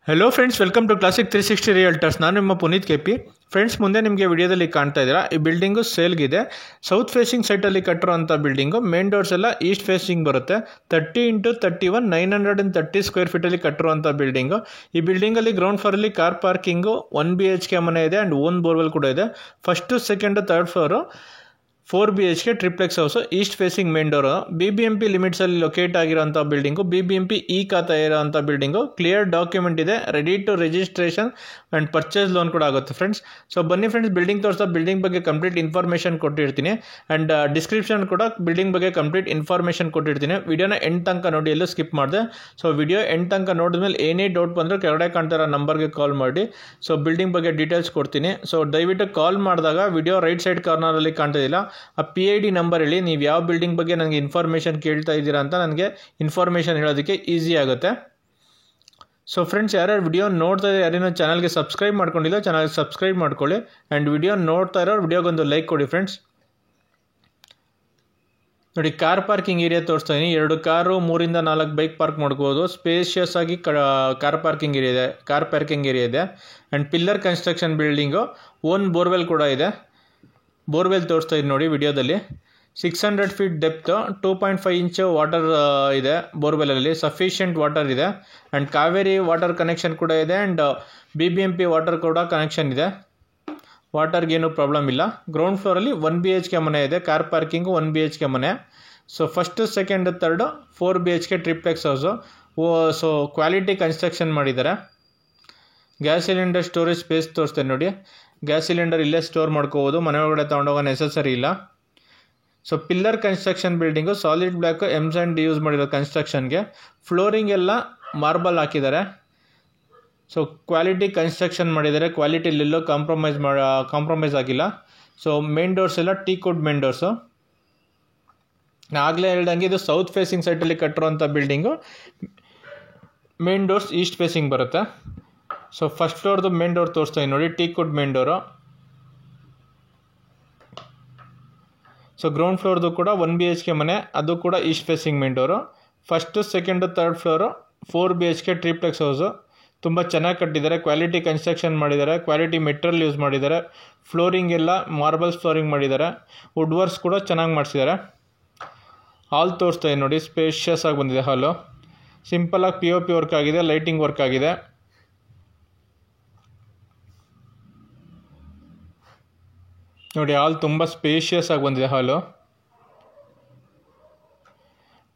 Hello friends welcome to classic 360 realtors ನಾನು ನಿಮ್ಮ Puneeth KP friends ಮುಂದೆ ನಿಮಗೆ ವಿಡಿಯೋದಲ್ಲಿ ಕಾಣ್ತಾ ಇದ್ದೀರಾ ಈ ಬಿಲ್ಡಿಂಗು ಸೇಲ್ಗಿದೆ ಸೌತ್ ಫೇಸಿಂಗ್ ಸೈಟಲ್ಲಿ ಕಟ್ಟಿರುವಂಥ ಬಿಲ್ಡಿಂಗು ಮೇನ್ ಡೋರ್ಸ್ ಎಲ್ಲ ಈಸ್ಟ್ ಫೇಸಿಂಗ್ ಬರುತ್ತೆ 30x31 930 ಸ್ಕ್ವೇರ್ ಫೀಟಲ್ಲಿ ಕಟ್ಟಿರುವಂಥ ಬಿಲ್ಡಿಂಗು ಈ ಬಿಲ್ಡಿಂಗಲ್ಲಿ ಗ್ರೌಂಡ್ ಫ್ಲೋರಲ್ಲಿ ಕಾರ್ ಪಾರ್ಕಿಂಗು 1 BHK ಮನೆ ಇದೆ ಆ್ಯಂಡ್ ಓನ್ ಬೋರ್ವೆಲ್ ಕೂಡ ಇದೆ first second third floor 4 BHK triplex house east facing main door BBMP ಲಿಮಿಟ್ಸಲ್ಲಿ ಲೊಕೇಟ್ ಆಗಿರೋಂಥ ಬಿಲ್ಡಿಂಗು BBMP ಖಾತಾ ಇರೋಂಥ ಬಿಲ್ಡಿಂಗು ಕ್ಲಿಯರ್ ಡಾಕ್ಯುಮೆಂಟ್ ಇದೆ ready to registration and purchase loan ಕೂಡ ಆಗುತ್ತೆ ಫ್ರೆಂಡ್ಸ್ ಸೊ ಬನ್ನಿ ಫ್ರೆಂಡ್ಸ್ ಬಿಲ್ಡಿಂಗ್ ತೋರಿಸ್ತಾ ಬಿಲ್ಡಿಂಗ್ ಬಗ್ಗೆ ಕಂಪ್ಲೀಟ್ ಇನ್ಫಾರ್ಮೇಷನ್ ಕೊಟ್ಟಿರ್ತೀನಿ ಆ್ಯಂಡ್ ಡಿಸ್ಕ್ರಿಪ್ಷನ್ ಕೂಡ ಬಿಲ್ಡಿಂಗ್ ಬಗ್ಗೆ ಕಂಪ್ಲೀಟ್ ಇನ್ಫಾರ್ಮೇಷನ್ ಕೊಟ್ಟಿರ್ತೀನಿ ವಿಡಿಯೋನ ಎಂಡ್ ತನಕ ನೋಡಿ ಎಲ್ಲೂ ಸ್ಕಿಪ್ ಮಾಡಿದೆ ಸೊ ವಿಡಿಯೋ ಎಂಡ್ ತನಕ ನೋಡಿದ್ಮೇಲೆ ಏನೇ ಡೌಟ್ ಬಂದರೂ ಕೆಳಗಡೆ ಕಾಣ್ತಿರೋ ನಂಬರ್ಗೆ ಕಾಲ್ ಮಾಡಿ ಸೊ ಬಿಲ್ಡಿಂಗ್ ಬಗ್ಗೆ ಡೀಟೇಲ್ಸ್ ಕೊಡ್ತೀನಿ ಸೊ ದಯವಿಟ್ಟು ಕಾಲ್ ಮಾಡಿದಾಗ ವಿಡಿಯೋ ರೈಟ್ ಸೈಡ್ ಕಾರ್ನರಲ್ಲಿ ಕಾಣ್ತಿದ್ದಿಲ್ಲ ಆ PID ನಂಬರ್ ಹೇಳಿ ನೀವು ಯಾವ ಬಿಲ್ಡಿಂಗ್ ಬಗ್ಗೆ ನನಗೆ ಇನ್ಫಾರ್ಮೇಷನ್ ಕೇಳ್ತಾ ಇದ್ದೀರಾ ಅಂತ ನನಗೆ ಇನ್ಫಾರ್ಮೇಷನ್ ಹೇಳೋದಕ್ಕೆ ಈಸಿ ಆಗುತ್ತೆ ಸೊ ಫ್ರೆಂಡ್ಸ್ ಯಾರ್ಯಾರು ವಿಡಿಯೋ ನೋಡ್ತಾ ಇದ್ದಾರೆ ಯಾರೇನೋ ಚಾನಲ್ಗೆ ಸಬ್ಸ್ಕ್ರೈಬ್ ಮಾಡ್ಕೊಂಡಿಲ್ಲ ಚಾನಲ್ಗೆ ಸಬ್ಸ್ಕ್ರೈಬ್ ಮಾಡ್ಕೊಳ್ಳಿ ಆ್ಯಂಡ್ ವಿಡಿಯೋ ನೋಡ್ತಾ ಇರೋರು ವಿಡಿಯೋಗೊಂದು ಲೈಕ್ ಕೊಡಿ ಫ್ರೆಂಡ್ಸ್ ನೋಡಿ ಕಾರ್ ಪಾರ್ಕಿಂಗ್ ಏರಿಯಾ ತೋರಿಸ್ತಾ ಇದ್ದೀನಿ 2 ಕಾರು 3 ಇಂದ 4 ಬೈಕ್ ಪಾರ್ಕ್ ಮಾಡ್ಕೋಬೋದು ಸ್ಪೇಷಿಯಸ್ ಆಗಿ ಕಾರ್ ಪಾರ್ಕಿಂಗ್ ಏರಿಯಾ ಇದೆ and pillar construction building own borewell ಕೂಡ ಇದೆ ಬೋರ್ವೆಲ್ ತೋರಿಸ್ತಾ ಇದ್ದೀನಿ ನೋಡಿ ವಿಡಿಯೋದಲ್ಲಿ 600 ಫೀಟ್ ಡೆಪ್ತು 2.5 ಇಂಚು ವಾಟರ್ ಇದೆ ಬೋರ್ವೆಲಲ್ಲಿ ಸಫಿಷಿಯೆಂಟ್ ವಾಟರ್ ಇದೆ ಆ್ಯಂಡ್ ಕಾವೇರಿ ವಾಟರ್ ಕನೆಕ್ಷನ್ ಕೂಡ ಇದೆ ಆ್ಯಂಡ್ BBMP ವಾಟರ್ ಕೂಡ ಕನೆಕ್ಷನ್ ಇದೆ ವಾಟರ್ಗೇನು ಪ್ರಾಬ್ಲಮ್ ಇಲ್ಲ ಗ್ರೌಂಡ್ ಫ್ಲೋರಲ್ಲಿ 1 BHK ಮನೆ ಇದೆ ಕಾರ್ ಪಾರ್ಕಿಂಗು 1 BHK ಮನೆ so first second third 4 BHK triplex house so quality construction ಮಾಡಿದ್ದಾರೆ ಗ್ಯಾಸ್ ಸಿಲಿಂಡರ್ ಸ್ಟೋರೇಜ್ ಸ್ಪೇಸ್ ತೋರಿಸ್ತೇನೆ ನೋಡಿ ಗ್ಯಾಸ್ ಸಿಲಿಂಡರ್ ಇಲ್ಲೇ ಸ್ಟೋರ್ ಮಾಡ್ಕೋಬೋದು ಮನೆ ಒಳಗಡೆ ತೊಗೊಂಡೋಗೋ ನೆಸಸರಿ ಇಲ್ಲ so pillar construction building solid black M&D use ಮಾಡಿರೋ ಕನ್ಸ್ಟ್ರಕ್ಷನ್ಗೆ ಫ್ಲೋರಿಂಗ್ ಎಲ್ಲ ಮಾರ್ಬಲ್ ಹಾಕಿದ್ದಾರೆ ಸೊ ಕ್ವಾಲಿಟಿ ಕನ್ಸ್ಟ್ರಕ್ಷನ್ ಮಾಡಿದ್ದಾರೆ ಕ್ವಾಲಿಟಿಲೆಲ್ಲೋ ಕಾಂಪ್ರಮೈಸ್ ಆಗಿಲ್ಲ ಸೊ ಮೇನ್ ಡೋರ್ಸ್ ಎಲ್ಲ ಟೀಕ್ವುಡ್ ಮೇನ್ ಡೋರ್ಸು ಆಗಲೇ ಹೇಳ್ದಂಗೆ ಇದು ಸೌತ್ ಫೇಸಿಂಗ್ ಸೈಟಲ್ಲಿ ಕಟ್ಟಿರೋಂಥ building main doors east facing ಬರುತ್ತೆ ಸೊ ಫಸ್ಟ್ ಫ್ಲೋರ್ದು ಮೇನ್ ಡೋರ್ ತೋರಿಸ್ತಾ ಇದ್ದೀನಿ ನೋಡಿ teakwood main door so ground ಫ್ಲೋರ್ದು ಕೂಡ 1 BHK ಮನೆ ಅದು ಕೂಡ east facing main door first second third floor 4 BHK triplex house ತುಂಬ ಚೆನ್ನಾಗಿ ಕಟ್ಟಿದ್ದಾರೆ ಕ್ವಾಲಿಟಿ ಕನ್ಸ್ಟ್ರಕ್ಷನ್ ಮಾಡಿದ್ದಾರೆ ಕ್ವಾಲಿಟಿ ಮೆಟೀರಿಯಲ್ ಯೂಸ್ ಮಾಡಿದ್ದಾರೆ ಫ್ಲೋರಿಂಗ್ ಎಲ್ಲ ಮಾರ್ಬಲ್ಸ್ ಫ್ಲೋರಿಂಗ್ ಮಾಡಿದ್ದಾರೆ ವುಡ್ ವರ್ಕ್ಸ್ ಕೂಡ ಚೆನ್ನಾಗಿ ಮಾಡಿಸಿದ್ದಾರೆ ಹಾಲ್ ತೋರಿಸ್ತಾ ಇದ್ದೀನಿ ನೋಡಿ ಸ್ಪೇಷಿಯಸ್ ಆಗಿ ಬಂದಿದೆ ಹಾಲು ಸಿಂಪಲಾಗಿ POP ವರ್ಕ್ ಆಗಿದೆ ಲೈಟಿಂಗ್ ವರ್ಕ್ ಆಗಿದೆ ನೋಡಿ ಹಾಲ್ ತುಂಬ ಸ್ಪೇಷಿಯಸ್ ಆಗಿ ಬಂದಿದೆ ಹಾಲು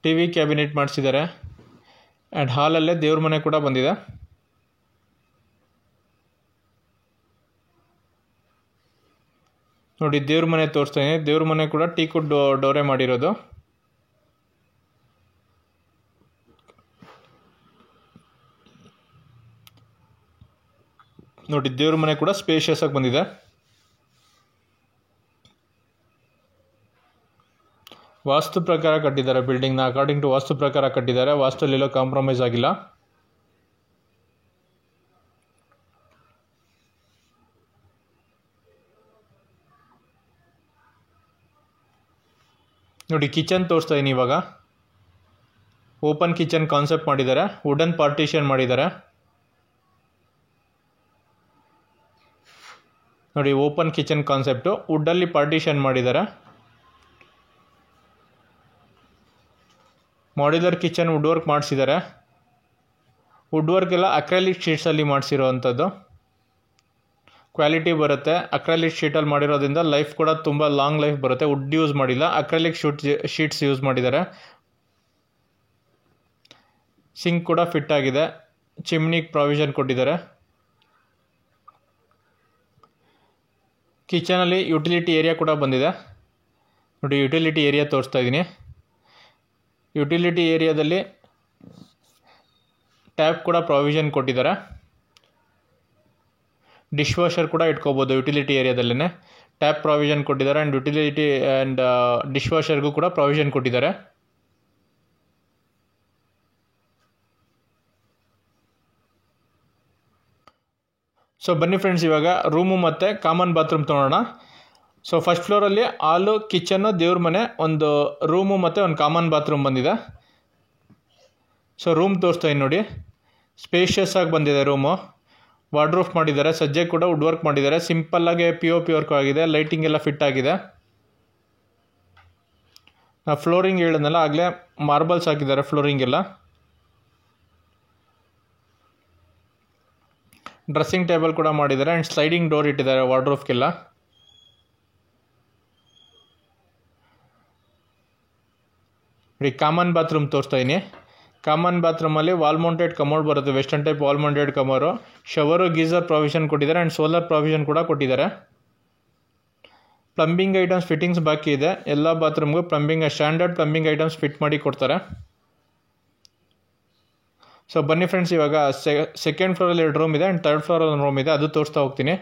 TV ಕ್ಯಾಬಿನೆಟ್ ಮಾಡಿಸಿದ್ದಾರೆ ಆ್ಯಂಡ್ ಹಾಲಲ್ಲೇ ದೇವ್ರ ಮನೆ ಕೂಡ ಬಂದಿದೆ ನೋಡಿ ದೇವ್ರ ಮನೆ ತೋರಿಸ್ತಾ ಇದ್ದೀನಿ ದೇವ್ರ ಮನೆ ಕೂಡ ಟೀಕ್ವುಡ್ ಡೋರೆ ಮಾಡಿರೋದು ನೋಡಿ ದೇವ್ರ ಮನೆ ಕೂಡ ಸ್ಪೇಷಿಯಸ್ ಆಗಿ ಬಂದಿದೆ ವಾಸ್ತು ಪ್ರಕಾರ ಕಟ್ಟಿದ್ದಾರೆ ಬಿಲ್ಡಿಂಗ್ನ ಅಕಾರ್ಡಿಂಗ್ ಟು ವಾಸ್ತು ಪ್ರಕಾರ ಕಟ್ಟಿದ್ದಾರೆ ವಾಸ್ತುಲೆಲ್ಲೋ ಕಾಂಪ್ರಮೈಸ್ ಆಗಿಲ್ಲ ನೋಡಿ ಕಿಚನ್ ತೋರಿಸ್ತಾ ಇದ್ದೀನಿ ಇವಾಗ ಓಪನ್ ಕಿಚನ್ ಕಾನ್ಸೆಪ್ಟ್ ಮಾಡಿದ್ದಾರೆ ವುಡನ್ ಪಾರ್ಟಿಷನ್ ಮಾಡಿದ್ದಾರೆ ನೋಡಿ ಓಪನ್ ಕಿಚನ್ ಕಾನ್ಸೆಪ್ಟು ವುಡ್ಡಲ್ಲಿ ಪಾರ್ಟಿಷನ್ ಮಾಡಿದ್ದಾರೆ ಮಾಡ್ಯುಲರ್ ಕಿಚನ್ ವುಡ್ ವರ್ಕ್ ಮಾಡಿಸಿದ್ದಾರೆ ವುಡ್ ವರ್ಕ್ ಎಲ್ಲ ಅಕ್ರಲಿಕ್ ಶೀಟ್ಸಲ್ಲಿ ಮಾಡಿಸಿರೋ ಅಂಥದ್ದು ಕ್ವಾಲಿಟಿ ಬರುತ್ತೆ ಅಕ್ರಲಿಕ್ ಶೀಟಲ್ಲಿ ಮಾಡಿರೋದ್ರಿಂದ ಲೈಫ್ ಕೂಡ ತುಂಬ ಲಾಂಗ್ ಲೈಫ್ ಬರುತ್ತೆ ವುಡ್ ಯೂಸ್ ಮಾಡಿಲ್ಲ ಅಕ್ರಲಿಕ್ ಶೀಟ್ಸ್ ಯೂಸ್ ಮಾಡಿದ್ದಾರೆ ಸಿಂಕ್ ಕೂಡ ಫಿಟ್ ಆಗಿದೆ ಚಿಮ್ನಿಗೆ ಪ್ರಾವಿಷನ್ ಕೊಟ್ಟಿದ್ದಾರೆ ಕಿಚನಲ್ಲಿ ಯುಟಿಲಿಟಿ ಏರಿಯಾ ಕೂಡ ಬಂದಿದೆ ನೋಡಿ ಯುಟಿಲಿಟಿ ಏರಿಯಾ ತೋರಿಸ್ತಾ ಇದ್ದೀನಿ ಯುಟಿಲಿಟಿ ಏರಿಯಾದಲ್ಲಿ ಟ್ಯಾಪ್ ಕೂಡ ಪ್ರಾವಿಷನ್ ಕೊಟ್ಟಿದ್ದಾರೆ ಡಿಶ್ ವಾಷರ್ ಕೂಡ ಇಟ್ಕೋಬೋದು ಯುಟಿಲಿಟಿ ಏರಿಯಾದಲ್ಲೇ ಟ್ಯಾಪ್ ಪ್ರಾವಿಷನ್ ಕೊಟ್ಟಿದ್ದಾರೆ ಆ್ಯಂಡ್ ಯುಟಿಲಿಟಿ ಆ್ಯಂಡ್ ಡಿಶ್ ವಾಷರ್ಗೂ ಕೂಡ ಪ್ರಾವಿಷನ್ ಕೊಟ್ಟಿದ್ದಾರೆ ಸೊ ಬನ್ನಿ ಫ್ರೆಂಡ್ಸ್ ಇವಾಗ ರೂಮು ಮತ್ತು ಕಾಮನ್ ಬಾತ್ರೂಮ್ ತೊಗೊಳ್ಳೋಣ ಸೊ ಫಸ್ಟ್ ಫ್ಲೋರಲ್ಲಿ ಹಾಲು ಕಿಚನ್ನು ದೇವ್ರ ಮನೆ ಒಂದು ರೂಮು ಮತ್ತು ಒಂದು ಕಾಮನ್ ಬಾತ್ರೂಮ್ ಬಂದಿದೆ ಸೊ ರೂಮ್ ತೋರಿಸ್ತಾ ಇದ್ದೀನಿ ನೋಡಿ ಸ್ಪೇಷಿಯಸ್ ಆಗಿ ಬಂದಿದೆ ರೂಮು. ವಾರ್ಡ್ರೋಫ್ ಮಾಡಿದ್ದಾರೆ, ಸಜ್ಜೆ ಕೂಡ ವುಡ್ ವರ್ಕ್ ಮಾಡಿದ್ದಾರೆ. ಸಿಂಪಲ್ಲಾಗಿ POP ವರ್ಕ್ ಆಗಿದೆ, ಲೈಟಿಂಗ್ ಎಲ್ಲ ಫಿಟ್ ಆಗಿದೆ. ಫ್ಲೋರಿಂಗ್ ಹೇಳಿದ್ನಲ್ಲ ಆಗಲೇ, ಮಾರ್ಬಲ್ಸ್ ಹಾಕಿದ್ದಾರೆ ಫ್ಲೋರಿಂಗ್ ಎಲ್ಲ. ಡ್ರೆಸ್ಸಿಂಗ್ ಟೇಬಲ್ ಕೂಡ ಮಾಡಿದ್ದಾರೆ ಆ್ಯಂಡ್ ಸ್ಲೈಡಿಂಗ್ ಡೋರ್ ಇಟ್ಟಿದ್ದಾರೆ ವಾರ್ಡ್ರೋಫ್ಗೆಲ್ಲ. ಕಾಮನ್ ಬಾತ್ರೂಮ್ ತೋರಿಸ್ತಾ ಇದ್ದೀನಿ. ಕಾಮನ್ ಬಾತ್ರೂಮಲ್ಲಿ ವಾಲ್ ಮೌಂಟೆಡ್ ಕಮೋಡ್ ಬರುತ್ತೆ, western type wall mounted ಕಮೋರು. ಶವರು, geyser provision ಕೊಟ್ಟಿದ್ದಾರೆ ಆ್ಯಂಡ್ ಸೋಲಾರ್ ಪ್ರಾವಿಷನ್ ಕೂಡ ಕೊಟ್ಟಿದ್ದಾರೆ. ಪ್ಲಂಬಿಂಗ್ ಐಟಮ್ಸ್ ಫಿಟ್ಟಿಂಗ್ಸ್ ಬಾಕಿ ಇದೆ. ಎಲ್ಲ ಬಾತ್ರೂಮ್ಗೂ ಸ್ಟ್ಯಾಂಡರ್ಡ್ ಪ್ಲಂಬಿಂಗ್ ಐಟಮ್ಸ್ ಫಿಟ್ ಮಾಡಿ ಕೊಡ್ತಾರೆ. ಸೊ ಬನ್ನಿ ಫ್ರೆಂಡ್ಸ್, ಇವಾಗ ಸೆಕೆಂಡ್ ಫ್ಲೋರಲ್ಲಿ 2 ರೂಮ್ ಇದೆ ಆ್ಯಂಡ್ ಥರ್ಡ್ ಫ್ಲೋರಲ್ಲಿ 1 ರೂಮ್ ಇದೆ, ಅದು ತೋರಿಸ್ತಾ ಹೋಗ್ತೀನಿ.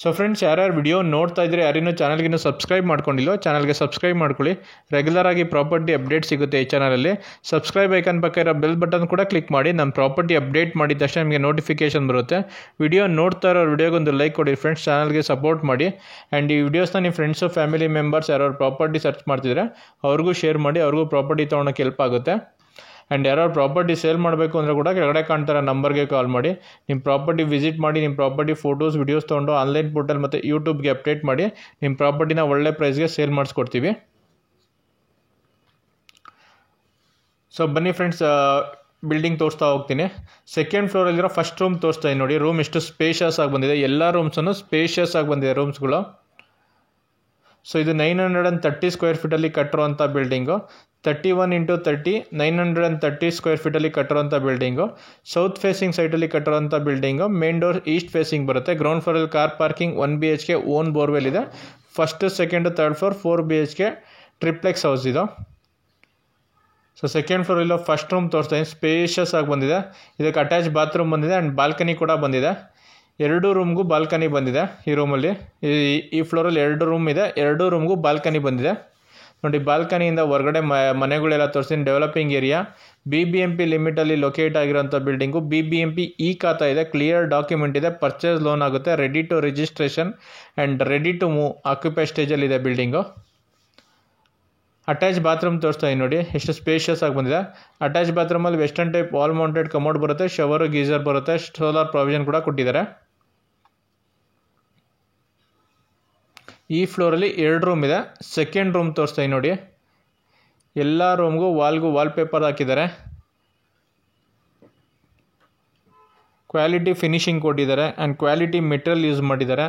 ಸೊ ಫ್ರೆಂಡ್ಸ್, ಯಾರ್ಯಾರು ವಿಡಿಯೋ ನೋಡ್ತಾ ಇದ್ರೆ ಯಾರಿನ್ನೂ ಚಾನಲ್ಗಿನ್ನೂ ಸಬ್ಸ್ಕ್ರೈಬ್ ಮಾಡ್ಕೊಂಡಿಲ್ಲೋ ಚಾನಲ್ಗೆ ಸಬ್ಸ್ಕ್ರೈಬ್ ಮಾಡ್ಕೊಳ್ಳಿ. ರೆಗ್ಯುಲರ್ ಆಗಿ ಪ್ರಾಪರ್ಟಿ ಅಪ್ಡೇಟ್ ಸಿಗುತ್ತೆ ಈ ಚಾನಲಲ್ಲಿ. ಸಬ್ಸ್ಕ್ರೈಬ್ ಐಕನ್ ಪಕ್ಕ ಇರೋ ಬೆಲ್ ಬಟನ್ ಕೂಡ ಕ್ಲಿಕ್ ಮಾಡಿ. ನಮ್ಮ ಪ್ರಾಪರ್ಟಿ ಅಪ್ಡೇಟ್ ಮಾಡಿದ ತಕ್ಷಣ ನಿಮಗೆ ನೋಟಿಫಿಕೇಶನ್ ಬರುತ್ತೆ. ವಿಡಿಯೋ ನೋಡ್ತಾ ಇರೋ ವಿಡಿಯೋಗೊಂದು ಲೈಕ್ ಕೊಡಿ ಫ್ರೆಂಡ್ಸ್, ಚಾನಲ್ಗೆ ಸಪೋರ್ಟ್ ಮಾಡಿ. ಆ್ಯಂಡ್ ಈ ವಿಡಿಯೋಸ್ನ ನಿಮ್ಮ ಫ್ರೆಂಡ್ಸು, ಫ್ಯಾಮಿಲಿ ಮೆಂಬರ್ಸ್ ಯಾರು ಪ್ರಾಪರ್ಟಿ ಸರ್ಚ್ ಮಾಡ್ತಿದ್ರೆ ಅವ್ರಿಗೂ ಶೇರ್ ಮಾಡಿ, ಅವ್ರಿಗೂ ಪ್ರಾಪರ್ಟಿ ತೊಗೊಳಕ್ಕೆ ಹೆಲ್ಪ್ ಆಗುತ್ತೆ. ಆ್ಯಂಡ್ ಯಾರು ಪ್ರಾಪರ್ಟಿ ಸೇಲ್ ಮಾಡಬೇಕು ಅಂದರೆ ಕೂಡ ಕೆಳಗಡೆ ಕಾಣ್ತಾರೆ ನಂಬರ್ಗೆ ಕಾಲ್ ಮಾಡಿ. ನಿಮ್ಮ ಪ್ರಾಪರ್ಟಿ ವಿಸಿಟ್ ಮಾಡಿ, ನಿಮ್ಮ ಪ್ರಾಪರ್ಟಿ ಫೋಟೋಸ್ ವಿಡಿಯೋಸ್ ತೊಗೊಂಡು ಆನ್ಲೈನ್ ಪೋರ್ಟಲ್ ಮತ್ತು ಯೂಟ್ಯೂಬ್ಗೆ ಅಪ್ಡೇಟ್ ಮಾಡಿ ನಿಮ್ಮ ಪ್ರಾಪರ್ಟಿನ ಒಳ್ಳೆ ಪ್ರೈಸ್ಗೆ ಸೇಲ್ ಮಾಡಿಸ್ಕೊಡ್ತೀವಿ. ಸೊ ಬನ್ನಿ ಫ್ರೆಂಡ್ಸ್, ಬಿಲ್ಡಿಂಗ್ ತೋರಿಸ್ತಾ ಹೋಗ್ತೀನಿ. ಸೆಕೆಂಡ್ ಫ್ಲೋರಲ್ಲಿರೋ ಫಸ್ಟ್ ರೂಮ್ ತೋರಿಸ್ತಾ ಇದ್ದೀನಿ ನೋಡಿ. ರೂಮ್ ಎಷ್ಟು ಸ್ಪೇಷಿಯಸ್ ಆಗಿ ಬಂದಿದೆ, ಎಲ್ಲ ರೂಮ್ಸನ್ನು ಸ್ಪೇಷಿಯಸ್ ಆಗಿ ಬಂದಿದೆ ರೂಮ್ಸ್ಗಳು. ಸೊ ಇದು 930 ಸ್ಕ್ವೇರ್ ಫೀಟಲ್ಲಿ ಕಟ್ಟಿರುವಂಥ ಬಿಲ್ಡಿಂಗು. 31x30 930 ಸ್ಕ್ವೇರ್ ಫೀಟಲ್ಲಿ ಕಟ್ಟಿರೋಂಥ ಬಿಲ್ಡಿಂಗು. ಸೌತ್ ಫೇಸಿಂಗ್ ಸೈಟಲ್ಲಿ ಕಟ್ಟಿರೋಂಥ building. Main door east facing ಬರುತ್ತೆ. ಗ್ರೌಂಡ್ ಫ್ಲೋರಲ್ಲಿ car parking, 1 BHK own borewell ಇದೆ. First, second, third floor 4 BHK triplex house ಇದು. ಸೊ ಸೆಕೆಂಡ್ ಫ್ಲೋರಲ್ಲಿರೋ ಫಸ್ಟ್ ರೂಮ್ ತೋರಿಸ್ತಾ ಇದ್ದೀನಿ. ಸ್ಪೇಷಿಯಸ್ ಆಗಿ ಬಂದಿದೆ. ಇದಕ್ಕೆ ಅಟ್ಯಾಚ್ ಬಾತ್ರೂಮ್ ಬಂದಿದೆ ಆ್ಯಂಡ್ ಬಾಲ್ಕನಿ ಕೂಡ ಬಂದಿದೆ. 2 ರೂಮ್ಗೂ ಬಾಲ್ಕನಿ ಬಂದಿದೆ ಈ ರೂಮಲ್ಲಿ. ಈ ಫ್ಲೋರಲ್ಲಿ 2 ರೂಮ್ ಇದೆ, 2 ರೂಮ್ಗೂ ಬಾಲ್ಕನಿ ಬಂದಿದೆ ನೋಡಿ. ಬಾಲ್ಕನಿಯಿಂದ ಹೊರಗಡೆ ಮನೆಗಳೆಲ್ಲ ತೋರಿಸ್ತೀನಿ. ಡೆವಲಪಿಂಗ್ ಏರಿಯಾ, BBMP ಲಿಮಿಟಲ್ಲಿ ಲೊಕೇಟ್ ಆಗಿರೋಂಥ ಬಿಲ್ಡಿಂಗು. BBMP ಖಾತಾ ಇದೆ, ಕ್ಲಿಯರ್ ಡಾಕ್ಯುಮೆಂಟ್ ಇದೆ, ಪರ್ಚೇಸ್ ಲೋನ್ ಆಗುತ್ತೆ, ready to registration and ready to move occupy ಸ್ಟೇಜಲ್ಲಿ ಇದೆ ಬಿಲ್ಡಿಂಗು. ಅಟ್ಯಾಚ್ ಬಾತ್ರೂಮ್ ತೋರಿಸ್ತಾ ಇದ್ದೀನಿ ನೋಡಿ, ಎಷ್ಟು ಸ್ಪೇಷಿಯಸ್ ಆಗಿ ಬಂದಿದೆ. ಅಟ್ಯಾಚ್ ಬಾತ್ರೂಮಲ್ಲಿ western type wall mounted commode ಬರುತ್ತೆ, ಶವರು, ಗೀಸರ್ ಬರುತ್ತೆ, ಸೋಲಾರ್ ಪ್ರಾವಿಷನ್ ಕೂಡ ಕೊಟ್ಟಿದ್ದಾರೆ. ಈ ಫ್ಲೋರಲ್ಲಿ 2 ರೂಮ್ ಇದೆ. ಸೆಕೆಂಡ್ ರೂಮ್ ತೋರಿಸ್ತಾ ಇದ್ದೀನಿ ನೋಡಿ. ಎಲ್ಲ ರೂಮ್ಗೂ ವಾಲ್ ಪೇಪರ್ ಹಾಕಿದ್ದಾರೆ. ಕ್ವಾಲಿಟಿ ಫಿನಿಶಿಂಗ್ ಕೊಟ್ಟಿದ್ದಾರೆ ಆ್ಯಂಡ್ ಕ್ವಾಲಿಟಿ ಮೆಟೀರಿಯಲ್ ಯೂಸ್ ಮಾಡಿದ್ದಾರೆ.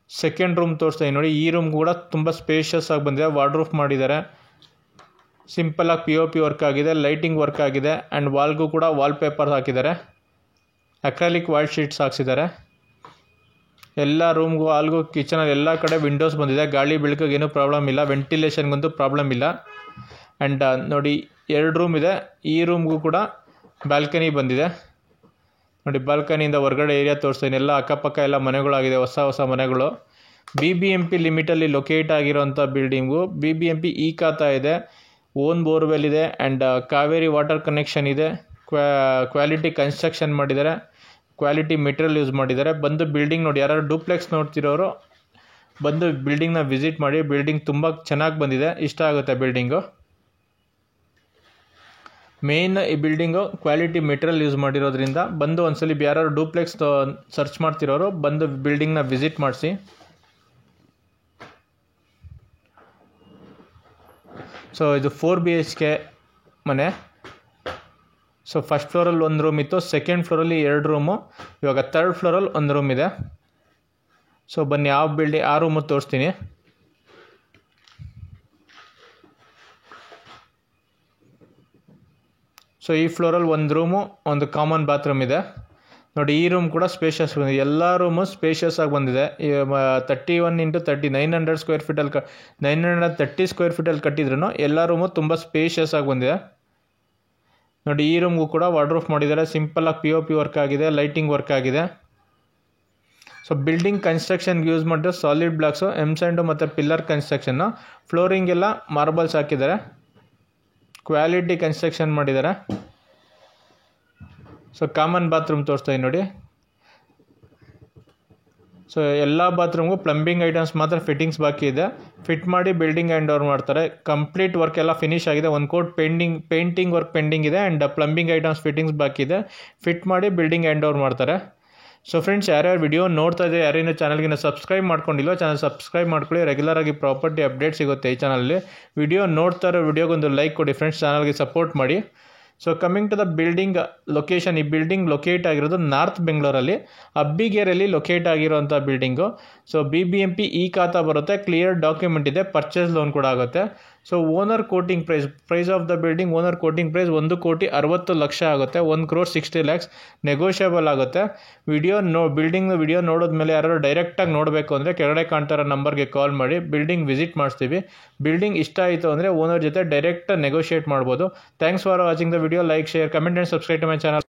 ಸೆಕೆಂಡ್ ರೂಮ್ ತೋರಿಸ್ತಾ ಇದ್ದೀನಿ ನೋಡಿ. ಈ ರೂಮ್ ಕೂಡ ತುಂಬ ಸ್ಪೇಷಿಯಸ್ ಆಗಿ ಬಂದಿದೆ. ವಾರ್ಡ್ರೋಫ್ ಮಾಡಿದ್ದಾರೆ. ಸಿಂಪಲಾಗಿ POP ವರ್ಕ್ ಆಗಿದೆ, ಲೈಟಿಂಗ್ ವರ್ಕ್ ಆಗಿದೆ ಆ್ಯಂಡ್ ವಾಲ್ಗೂ ಕೂಡ ವಾಲ್ ಪೇಪರ್ ಹಾಕಿದ್ದಾರೆ. ಅಕ್ರಾಲಿಕ್ ವಾಲ್ ಶೀಟ್ಸ್ ಹಾಕ್ಸಿದ್ದಾರೆ. ಎಲ್ಲ ರೂಮ್ಗೂ, ಹಾಲ್ಗೂ, ಕಿಚನಲ್ಲಿ ಎಲ್ಲ ಕಡೆ ವಿಂಡೋಸ್ ಬಂದಿದೆ. ಗಾಳಿ ಬೆಳಕಿಗೆ ಏನೂ ಪ್ರಾಬ್ಲಮ್ ಇಲ್ಲ, ವೆಂಟಿಲೇಷನ್ಗಂತೂ ಪ್ರಾಬ್ಲಮ್ ಇಲ್ಲ. ಆ್ಯಂಡ್ ನೋಡಿ 2 ರೂಮ್ ಇದೆ. ಈ ರೂಮ್ಗೂ ಕೂಡ ಬಾಲ್ಕನಿ ಬಂದಿದೆ ನೋಡಿ. ಬಾಲ್ಕನಿಯಿಂದ ಹೊರಗಡೆ ಏರಿಯಾ ತೋರಿಸ್ತೀನಿ. ಎಲ್ಲ ಅಕ್ಕಪಕ್ಕ ಎಲ್ಲ ಮನೆಗಳಾಗಿದೆ, ಹೊಸ ಮನೆಗಳು. BBMP ಲಿಮಿಟಲ್ಲಿ ಲೊಕೇಟ್ ಆಗಿರೋಂಥ ಬಿಲ್ಡಿಂಗು. BBMP ಖಾತಾ ಇದೆ, ಓನ್ ಬೋರ್ವೆಲ್ ಇದೆ ಆ್ಯಂಡ್ ಕಾವೇರಿ ವಾಟರ್ ಕನೆಕ್ಷನ್ ಇದೆ. ಕ್ವಾಲಿಟಿ ಕನ್ಸ್ಟ್ರಕ್ಷನ್ ಮಾಡಿದ್ದಾರೆ, ಕ್ವಾಲಿಟಿ ಮೆಟೀರಿಯಲ್ ಯೂಸ್ ಮಾಡಿದ್ದಾರೆ. ಬಂದು ಬಿಲ್ಡಿಂಗ್ ನೋಡಿ, ಯಾರು ಡೂಪ್ಲೆಕ್ಸ್ ನೋಡ್ತಿರೋರು ಬಂದು ಬಿಲ್ಡಿಂಗ್ನ ವಿಸಿಟ್ ಮಾಡಿ. ಬಿಲ್ಡಿಂಗ್ ತುಂಬ ಚೆನ್ನಾಗಿ ಬಂದಿದೆ, ಇಷ್ಟ ಆಗುತ್ತೆ ಬಿಲ್ಡಿಂಗು. ಮೇನ್ ಈ ಬಿಲ್ಡಿಂಗು ಕ್ವಾಲಿಟಿ ಮೆಟೀರಿಯಲ್ ಯೂಸ್ ಮಾಡಿರೋದ್ರಿಂದ ಬಂದು ಒಂದ್ಸಲಿ ಯಾರು ಡೂಪ್ಲೆಕ್ಸ್ ಸರ್ಚ್ ಮಾಡ್ತಿರೋರು ಬಂದು ಬಿಲ್ಡಿಂಗ್ನ ವಿಸಿಟ್ ಮಾಡಿಸಿ. ಸೊ ಇದು 4 BHK ಮನೆ. ಸೊ ಫಸ್ಟ್ ಫ್ಲೋರಲ್ಲಿ 1 ರೂಮ್ ಇತ್ತು, ಸೆಕೆಂಡ್ ಫ್ಲೋರಲ್ಲಿ 2 ರೂಮು, ಇವಾಗ ಥರ್ಡ್ ಫ್ಲೋರಲ್ಲಿ 1 ರೂಮ್ ಇದೆ. ಸೊ ಬನ್ನಿ ಆ ರೂಮು ತೋರಿಸ್ತೀನಿ. ಸೊ ಈ ಫ್ಲೋರಲ್ಲಿ 1 ರೂಮು, 1 ಕಾಮನ್ ಬಾತ್ರೂಮ್ ಇದೆ ನೋಡಿ. ಈ ರೂಮ್ ಕೂಡ ಸ್ಪೇಷಿಯಸ್ ಬಂದಿದೆ. ಎಲ್ಲ ರೂಮು ಸ್ಪೇಷಿಯಸ್ ಆಗಿ ಬಂದಿದೆ. 31x30 900 ಸ್ಕ್ವೇರ್ ಫೀಟಲ್ಲಿ 930 ಸ್ಕ್ವೇರ್ ಫೀಟಲ್ಲಿ ಕಟ್ಟಿದ್ರು ಎಲ್ಲ ರೂಮು ತುಂಬ ಸ್ಪೇಷಿಯಸ್ ಆಗಿ ಬಂದಿದೆ ನೋಡಿ. ಈ ರೂಮ್ಗೂ ಕೂಡ ವಾರ್ಡ್ರೋಫ್ ಮಾಡಿದ್ದಾರೆ. ಸಿಂಪಲಾಗಿ POP ವರ್ಕ್ ಆಗಿದೆ, ಲೈಟಿಂಗ್ ವರ್ಕ್ ಆಗಿದೆ. ಸೊ ಬಿಲ್ಡಿಂಗ್ ಕನ್ಸ್ಟ್ರಕ್ಷನ್ಗೆ ಯೂಸ್ ಮಾಡಿರೋ ಸಾಲಿಡ್ ಬ್ಲಾಕ್ಸು, ಎಮ್ಸ್ಯಾಂಡು ಮತ್ತು ಪಿಲ್ಲರ್ ಕನ್ಸ್ಟ್ರಕ್ಷನ್ನು. ಫ್ಲೋರಿಂಗ್ ಎಲ್ಲ ಮಾರ್ಬಲ್ಸ್ ಹಾಕಿದ್ದಾರೆ, ಕ್ವಾಲಿಟಿ ಕನ್ಸ್ಟ್ರಕ್ಷನ್ ಮಾಡಿದ್ದಾರೆ. ಸೊ ಕಾಮನ್ ಬಾತ್ರೂಮ್ ತೋರಿಸ್ತಾ ಇದ್ದೀನಿ ನೋಡಿ. ಸೊ ಎಲ್ಲ ಬಾತ್ರೂಮ್ಗೂ ಪ್ಲಂಬಿಂಗ್ ಐಟಮ್ಸ್ ಮಾತ್ರ ಫಿಟ್ಟಿಂಗ್ಸ್ ಬಾಕಿ ಇದೆ. ಫಿಟ್ ಮಾಡಿ ಬಿಲ್ಡಿಂಗ್ ಹ್ಯಾಂಡ್ ಓವರ್ ಮಾಡ್ತಾರೆ. ಕಂಪ್ಲೀಟ್ ವರ್ಕ್ ಎಲ್ಲ ಫಿನಿಶ್ ಆಗಿದೆ. ಒಂದು ಕೋಟ್ ಪೇಂಟಿಂಗ್ ವರ್ಕ್ ಪೆಂಡಿಂಗ್ ಇದೆ ಆ್ಯಂಡ್ ಪ್ಲಂಬಿಂಗ್ ಐಟಮ್ಸ್ ಫಿಟ್ಟಿಂಗ್ಸ್ ಬಾಕಿ ಇದೆ. ಫಿಟ್ ಮಾಡಿ ಬಿಲ್ಡಿಂಗ್ ಹ್ಯಾಂಡ್ ಓವರ್ ಮಾಡ್ತಾರೆ. ಸೊ ಫ್ರೆಂಡ್ಸ್, ಯಾರ್ಯಾರು ವಿಡಿಯೋ ನೋಡ್ತಾ ಇದೆ, ಯಾರೇನು ಚಾನಲ್ಗಿನ ಸಬ್ಸ್ಕ್ರೈಬ್ ಮಾಡ್ಕೊಂಡಿಲ್ಲ, ಚಾನಲ್ ಸಬ್ಸ್ಕ್ರೈಬ್ ಮಾಡ್ಕೊಳ್ಳಿ. ರೆಗ್ಯುಲರ್ ಆಗಿ ಪ್ರಾಪರ್ಟಿ ಅಪ್ಡೇಟ್ ಸಿಗುತ್ತೆ ಈ ಚಾನಲಲ್ಲಿ. ವಿಡಿಯೋ ನೋಡ್ತಾ ಇರೋ ವಿಡಿಯೋಗೊಂದು ಲೈಕ್ ಕೊಡಿ ಫ್ರೆಂಡ್ಸ್, ಚಾನಲ್ಗೆ ಸಪೋರ್ಟ್ ಮಾಡಿ. So coming to the building location, ಈ ಬಿಲ್ಡಿಂಗ್ ಲೊಕೇಟ್ ಆಗಿರೋದು ನಾರ್ತ್ ಬೆಂಗಳೂರಲ್ಲಿ ಅಬ್ಬಿಗೇರಲ್ಲಿ ಲೊಕೇಟ್ ಆಗಿರೋಂಥ ಬಿಲ್ಡಿಂಗು. ಸೊ BBMP ಈ ಖಾತಾ ಬರುತ್ತೆ, ಕ್ಲಿಯರ್ ಡಾಕ್ಯುಮೆಂಟ್ ಇದೆ, ಪರ್ಚೇಸ್ ಲೋನ್ ಕೂಡ ಆಗುತ್ತೆ. So owner quoting price of the building, owner quoting price 1,60,00,000 ಆಗುತ್ತೆ. 1,60,00,000 ನೆಗೋಷಿಯಬಲ್ ಆಗುತ್ತೆ. ಬಿಲ್ಡಿಂಗ್ ವಿಡಿಯೋ ನೋಡೋದ್ಮೇಲೆ ಯಾರು ಡೈರೆಕ್ಟಾಗಿ ನೋಡಬೇಕು ಅಂದರೆ ಕೆಳಗಡೆ ಕಾಣ್ತಾರೋ ನಂಬರ್ಗೆ ಕಾಲ್ ಮಾಡಿ ಬಿಲ್ಡಿಂಗ್ ವಿಸಿಟ್ ಮಾಡಿಸ್ತೀವಿ. ಬಿಲ್ಡಿಂಗ್ ಇಷ್ಟ ಆಯಿತು ಅಂದರೆ ಓನರ್ ಜೊತೆ ಡೈರೆಕ್ಟ್ ನೆಗೋಷಿಯೇಟ್ ಮಾಡ್ಬೋದು. Thanks for watching the video. Like, share, comment and subscribe to my channel.